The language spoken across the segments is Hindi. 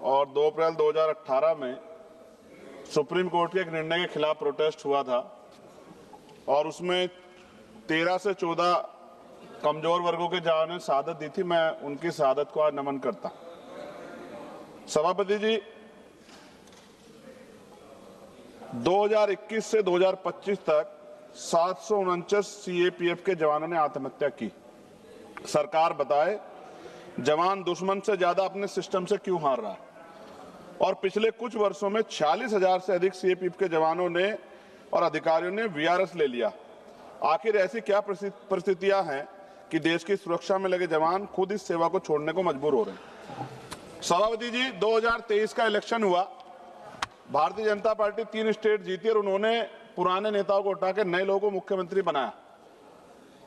और 2 अप्रैल 2018 में सुप्रीम कोर्ट के एक निर्णय के खिलाफ प्रोटेस्ट हुआ था और उसमें 13 से 14 कमजोर वर्गों के जवानों ने शहादत दी थी। मैं उनकी शहादत को आज नमन करता। सभापति जी, 2021 से 2025 तक 749 सीएपीएफ के जवानों ने आत्महत्या की। सरकार बताए जवान दुश्मन से ज्यादा अपने सिस्टम से क्यों हार रहा है? और पिछले कुछ वर्षों में 46,000 से अधिक सीएपीएफ के जवानों ने और अधिकारियों ने वीआरएस ले लिया। आखिर ऐसी क्या परिस्थितियां हैं कि देश की सुरक्षा में लगे जवान खुद इस सेवा को छोड़ने को मजबूर हो रहे हैं? सभापति जी, 2023 का इलेक्शन हुआ, भारतीय जनता पार्टी 3 स्टेट जीती और उन्होंने पुराने नेताओं को उठा के नए लोगों को मुख्यमंत्री बनाया।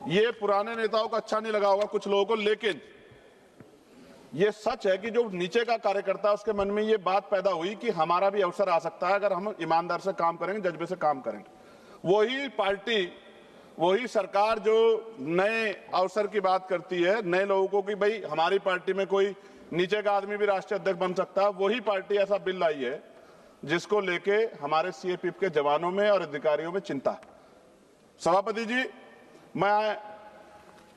ये पुराने नेताओं को अच्छा नहीं लगा होगा कुछ लोगों को, लेकिन ये सच है कि जो नीचे का कार्यकर्ता उसके मन में ये बात पैदा हुई कि हमारा भी अवसर आ सकता है अगर हम ईमानदार से काम करेंगे, जज्बे से काम करेंगे। वही पार्टी, वही सरकार जो नए अवसर की बात करती है, नए लोगों को कि भाई हमारी पार्टी में कोई नीचे का आदमी भी राष्ट्रीय अध्यक्ष बन सकता है, वही पार्टी ऐसा बिल लाई है जिसको लेके हमारे सीएपीएफ के जवानों में और अधिकारियों में चिंता है। सभापति जी, मैं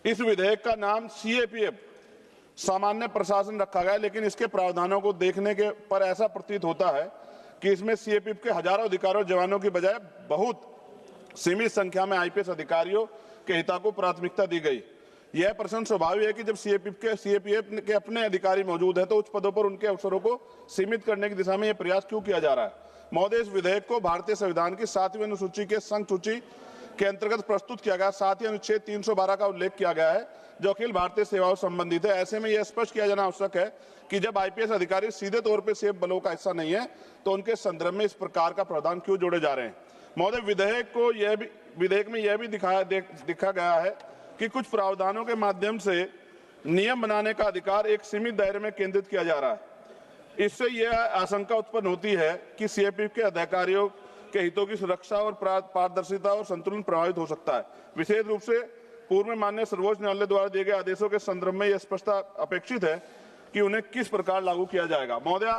इस विधेयक का नाम सीएपीएफ सामान्य प्रशासन रखा गया, लेकिन इसके प्रावधानों को देखने के पर ऐसा प्रतीत होता है कि इसमें सीएपीएफ के हजारों अधिकारियों जवानों की बजाय बहुत सीमित संख्या में आईपीएस अधिकारियों के हितों को प्राथमिकता दी गई। यह प्रश्न स्वाभाविक है कि जब सीएपीएफ के अपने अधिकारी मौजूद हैं तो उच्च पदों पर उनके अवसरों को सीमित करने की दिशा में यह प्रयास क्यों किया जा रहा है? महोदय, इस विधेयक को भारतीय संविधान की 7वीं अनुसूची के संघ सूची के अंतर्गत प्रस्तुत किया गया। साथ ही अनुच्छेद 312 का उल्लेख किया गया है जो अखिल भारतीय सेवाओं संबंधित है। ऐसे में यह स्पष्ट किया जाना आवश्यक है कि जब आईपीएस अधिकारी सीधे तौर पर सीएपीएफ बलों का हिस्सा नहीं है तो उनके संदर्भ में इस प्रकार का प्रावधान क्यों जोड़े जा रहे हैं? महोदय, विधेयक में यह भी दिखा गया है कि कुछ प्रावधानों के माध्यम से नियम बनाने का अधिकार एक सीमित दायरे में केंद्रित किया जा रहा है। इससे यह आशंका उत्पन्न होती है कि सीएपीएफ के अधिकारियों के हितों की सुरक्षा और पारदर्शिता और संतुलन प्रभावित हो सकता है। विशेष रूप से पूर्व में माननीय सर्वोच्च न्यायालय द्वारा दिए गए आदेशों के संदर्भ में यह स्पष्टता अपेक्षित है कि उन्हें किस प्रकार लागू किया जाएगा। महोदय,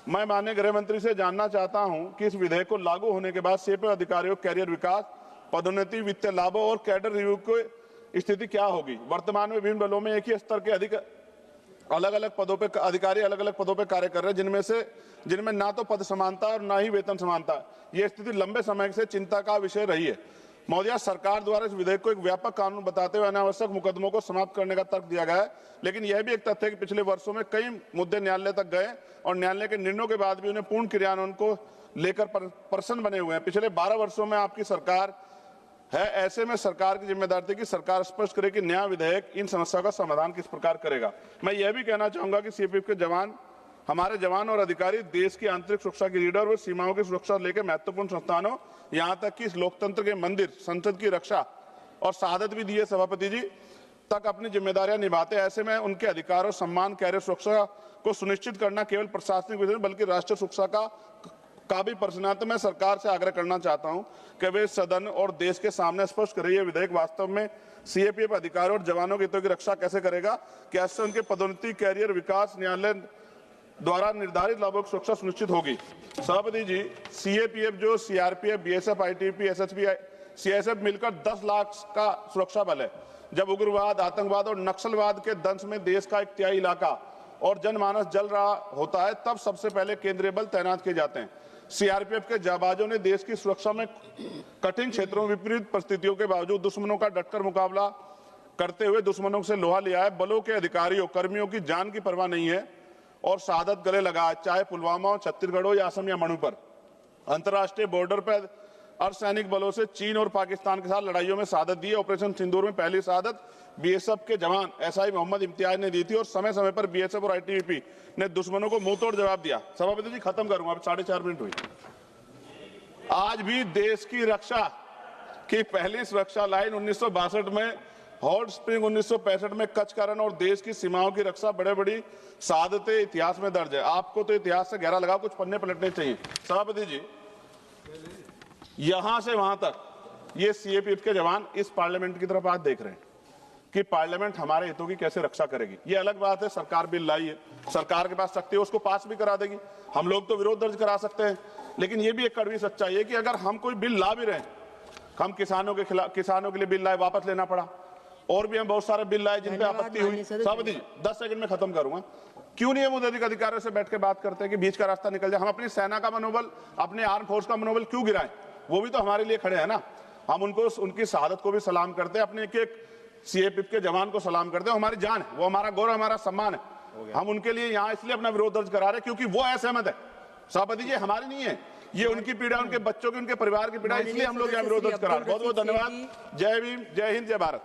मैं माननीय गृह मंत्री से जानना चाहता हूं कि इस विधेयक को लागू होने के बाद सीएपीएफ अधिकारियों कैरियर विकास, पदोन्नति, वित्तीय लाभों और कैडर रिव्यू की स्थिति क्या होगी? वर्तमान में विभिन्न बलों में एक ही स्तर के अलग अलग पदों पे अधिकारी अलग अलग पदों पे कार्य कर रहे हैं, जिनमें ना तो पद समानता और ना ही वेतन समानता। यह स्थिति लंबे समय से चिंता का विषय रही है। महोदय, सरकार द्वारा इस विधेयक को एक व्यापक कानून बताते हुए अनावश्यक मुकदमों को समाप्त करने का तर्क दिया गया है, लेकिन यह भी एक तथ्य है कि पिछले वर्षों में कई मुद्दे न्यायालय तक गए और न्यायालय के निर्णयों के बाद भी उन्हें पूर्ण क्रियान्वयन को लेकर प्रश्न बने हुए हैं। पिछले 12 वर्षों में आपकी सरकार है, ऐसे में सरकार की जिम्मेदारी थी कि सरकार स्पष्ट करे कि नया विधेयक इन समस्याओं का समाधान किस प्रकार करेगा। मैं यह भी कहना चाहूंगा कि सीएपीएफ के जवान, हमारे जवान और अधिकारी देश की आंतरिक सुरक्षा की लीडर व सीमाओं की सुरक्षा लेकर महत्वपूर्ण संस्थानों, यहां तक कि इस लोकतंत्र के मंदिर संसद की रक्षा और शहादत भी दी है सभापति जी तक अपनी जिम्मेदारियां निभाते हैं। ऐसे में उनके अधिकारों, सम्मान, कैरियर सुरक्षा को सुनिश्चित करना केवल प्रशासनिक विषय बल्कि राष्ट्रीय सुरक्षा का भी प्रश्न है। तो मैं सरकार से आग्रह करना चाहता हूं कि वे सदन और देश के सामने स्पष्ट करें, यह विधेयक वास्तव में सीएपीएफ अधिकारियों और जवानों के हितों की रक्षा कैसे करेगा? कैसे उनके पदोन्नति, कैरियर विकास, न्यायालय द्वारा निर्धारित लाभों की सुरक्षा सुनिश्चित होगी? सभापति जी, सीएपीएफ जो CRPF, BSF, ITBP, SSB, CISF मिलकर 10 लाख का सुरक्षा बल है। जब उग्रवाद, आतंकवाद और नक्सलवाद के दंश में देश का 1/3 इलाका और जनमानस जल रहा होता है, तब सबसे पहले केंद्रीय बल तैनात किए जाते हैं। सीआरपीएफ के जाबाजों ने देश की सुरक्षा में कठिन क्षेत्रों में विपरीत परिस्थितियों के बावजूद दुश्मनों का डटकर मुकाबला करते हुए दुश्मनों से लोहा लिया है। बलों के अधिकारियों, कर्मियों की जान की परवाह नहीं है और शहादत गले लगा, चाहे पुलवामा, छत्तीसगढ़ हो या असम या मणिपुर। अंतर्राष्ट्रीय बॉर्डर पर अर्धसैनिक बलों से चीन और पाकिस्तान के साथ लड़ाइयों में शहादत दी। ऑपरेशन सिंदूर में पहली शहादत बीएसएफ के जवान एसआई मोहम्मद इम्तियाज ने दी थी और समय समय पर बीएसएफ और आईटीबीपी ने दुश्मनों को मुंह तोड़ जवाब दिया। सभापति जी, खत्म करूंगा, अब 4.5 मिनट हुई। आज भी देश की रक्षा की पहली सुरक्षा लाइन 1962 में, हॉट स्प्रिंग 1965 में कच्छ का रण और देश की सीमाओं की रक्षा बड़ी शहादतें इतिहास में दर्ज है। आपको तो इतिहास से गहरा लगा, कुछ पन्ने पलटने चाहिए। सभापति जी, यहां से वहां तक ये सीएपीएफ के जवान इस पार्लियामेंट की तरफ आज देख रहे हैं कि पार्लियामेंट हमारे हितों की कैसे रक्षा करेगी। ये अलग बात है, सरकार बिल लाई है, सरकार के पास शक्ति है, उसको पास भी करा देगी। हम लोग तो विरोध दर्ज करा सकते हैं, लेकिन ये भी एक कड़वी सच्चाई है कि अगर हम कोई बिल ला भी रहे हैं, हम किसानों के खिलाफ, किसानों के लिए बिल लाए, वापस लेना पड़ा, और भी हम बहुत सारे बिल लाए जिन पे आपत्ति हुई। सभापति 10 सेकंड में खत्म करूंगा। क्यों नहीं हम अधिकारियों से बैठ के बात करते हैं कि बीच का रास्ता निकल जाए? हम अपनी सेना का मनोबल, अपने आर्म फोर्स का मनोबल क्यों गिराएं? वो भी तो हमारे लिए खड़े हैं ना। हम उनको, उनकी शहादत को भी सलाम करते हैं, अपने एक सीएपीएफ के जवान को सलाम करते हैं। हमारी जान है, वो हमारा गौरव, हमारा सम्मान है। हम उनके लिए यहाँ इसलिए अपना विरोध दर्ज करा रहे हैं क्योंकि वो असहमत है। सभापति जी, हमारी नहीं है ये, उनकी पीड़ा, उनके बच्चों की, उनके परिवार की पीड़ा, इसलिए हम लोग यहाँ विरोध दर्ज करा रहे हैं। बहुत बहुत धन्यवाद। जय भीम, जय हिंद, जय भारत।